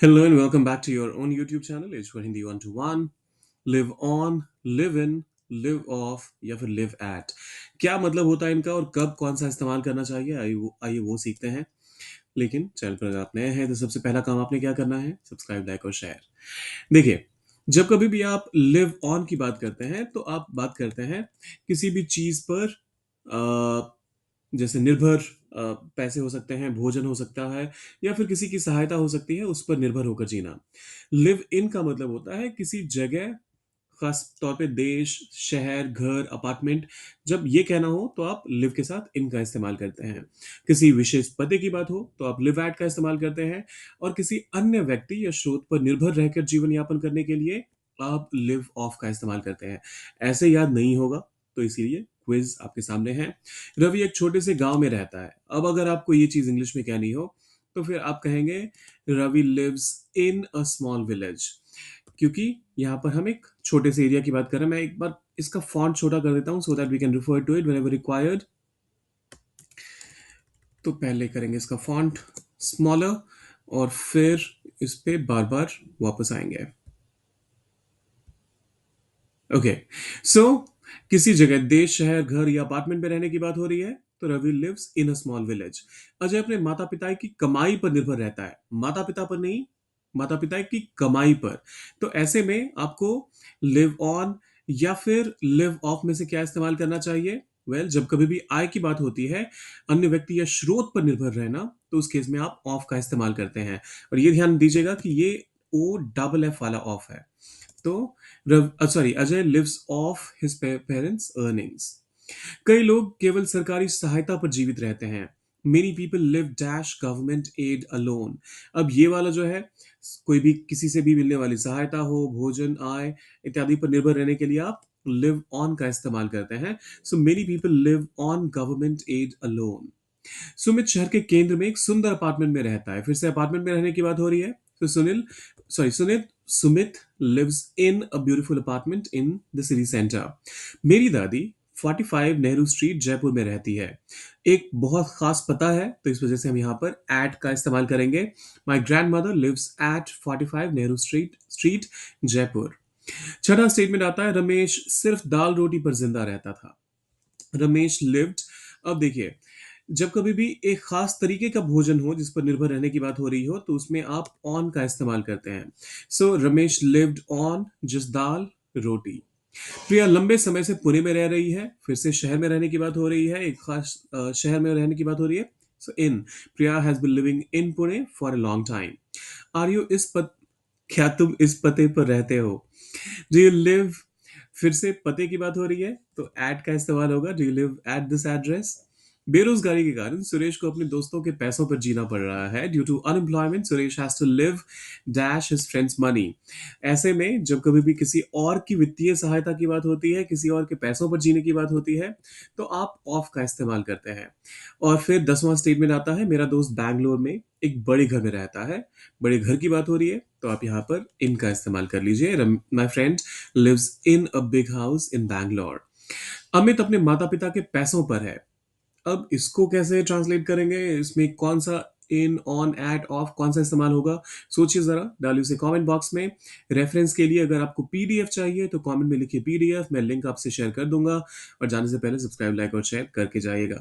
Hello and welcome back to your own YouTube channel. It's for Hindi 1 to 1. Live on, live in, live off या फिर live at. क्या मतलब होता है इनका और कब कौन सा इस्तेमाल करना चाहिए आइए वो सीखते हैं। लेकिन चैनल पर अगर आप नए हैं तो सबसे पहला काम आपने क्या करना है, सब्सक्राइब, लाइक और शेयर। देखिए, जब कभी भी आप लिव ऑन की बात करते हैं तो आप बात करते हैं किसी भी चीज पर, जैसे निर्भर, पैसे हो सकते हैं, भोजन हो सकता है या फिर किसी की सहायता हो सकती है, उस पर निर्भर होकर जीना। लिव इन का मतलब होता है किसी जगह, खास तौर पे देश, शहर, घर, अपार्टमेंट। जब ये कहना हो तो आप लिव के साथ इन का इस्तेमाल करते हैं। किसी विशेष पते की बात हो तो आप लिव एट का इस्तेमाल करते हैं। और किसी अन्य व्यक्ति या स्रोत पर निर्भर रहकर जीवन यापन करने के लिए आप लिव ऑफ का इस्तेमाल करते हैं। ऐसे याद नहीं होगा, तो इसीलिए क्विज आपके सामने है। रवि एक छोटे से गांव में रहता है। अब अगर आपको ये चीज इंग्लिश में कहनी हो तो फिर आप कहेंगे Ravi lives in a small village. क्योंकि यहाँ पर हम एक छोटे से एरिया की बात कर रहे हैं। मैं एक बार इसका फॉन्ट छोटा कर देता हूँ so that we can refer to it whenever required. तो पहले करेंगे इसका फॉन्ट स्मॉलर और फिर इस पे बार बार वापस आएंगे। ओके, सो किसी जगह, देश, शहर, घर या अपार्टमेंट में रहने की बात हो रही है तो Ravi lives in a small village. Ajay अपने माता पिता की कमाई पर निर्भर रहता है, माता पिता पर नहीं, माता पिता की कमाई पर। तो ऐसे में आपको लिव ऑन या फिर लिव ऑफ में से क्या इस्तेमाल करना चाहिए? जब कभी भी आय की बात होती है, अन्य व्यक्ति या स्रोत पर निर्भर रहना, तो उस केस में आप ऑफ का इस्तेमाल करते हैं। और ये ध्यान दीजिएगा कि ये ओ डबल एफ वाला ऑफ है। तो sorry, Ajay lives off his parents earnings. कई लोग केवल सरकारी सहायता पर जीवित रहते हैं। Many people live dash government aid alone. अब ये वाला जो है, कोई भी किसी से भी मिलने वाली सहायता हो, भोजन, आय इत्यादि पर निर्भर रहने के लिए आप लिव ऑन का इस्तेमाल करते हैं। So many people live on government aid alone. Sumit शहर के केंद्र में एक सुंदर अपार्टमेंट में रहता है। फिर से अपार्टमेंट में रहने की बात हो रही है। तो Sumit lives in a beautiful apartment in the city centre. मेरी दादी 45 नेहरू स्ट्रीट जयपुर में रहती है। एक बहुत खास पता है, तो इस वजह से हम यहाँ पर एट का इस्तेमाल करेंगे। My grandmother lives at 45 Nehru street Jaipur. छठा स्टेटमेंट आता है, रमेश सिर्फ दाल रोटी पर जिंदा रहता था। रमेश लिव्ड। अब देखिए, जब कभी भी एक खास तरीके का भोजन हो जिस पर निर्भर रहने की बात हो रही हो तो उसमें आप ऑन का इस्तेमाल करते हैं। सो रमेश लिव्ड ऑन जिस दाल रोटी। प्रिया लंबे समय से पुणे में रह रही है। फिर से शहर में रहने की बात हो रही है, एक खास शहर में रहने की बात हो रही है। So in Priya has been living in Pune for a long time. Are you इस पद क्या तुम इस पते पर रहते हो? Do you live? फिर से पते की बात हो रही है तो एट का इस्तेमाल होगा, do you live at this address. बेरोजगारी के कारण सुरेश को अपने दोस्तों के पैसों पर जीना पड़ रहा है। Due to unemployment Suresh has to live dash his friends money. ऐसे में जब कभी भी किसी और की वित्तीय सहायता की बात होती है, किसी और के पैसों पर जीने की बात होती है, तो आप ऑफ का इस्तेमाल करते हैं। और फिर 10वां स्टेटमेंट आता है, मेरा दोस्त बैंगलोर में एक बड़े घर में रहता है। बड़े घर की बात हो रही है तो आप यहाँ पर इन का इस्तेमाल कर लीजिए। My friend lives in a big house in Bangalore. Amit अपने माता पिता के पैसों पर है। अब इसको कैसे ट्रांसलेट करेंगे, इसमें कौन सा इन, ऑन, एट, ऑफ कौन सा इस्तेमाल होगा? सोचिए जरा, डालिए उसे कमेंट बॉक्स में। रेफरेंस के लिए अगर आपको पीडीएफ चाहिए तो कमेंट में लिखिए पीडीएफ, मैं लिंक आपसे शेयर कर दूंगा। और जाने से पहले सब्सक्राइब, लाइक और शेयर करके जाइएगा।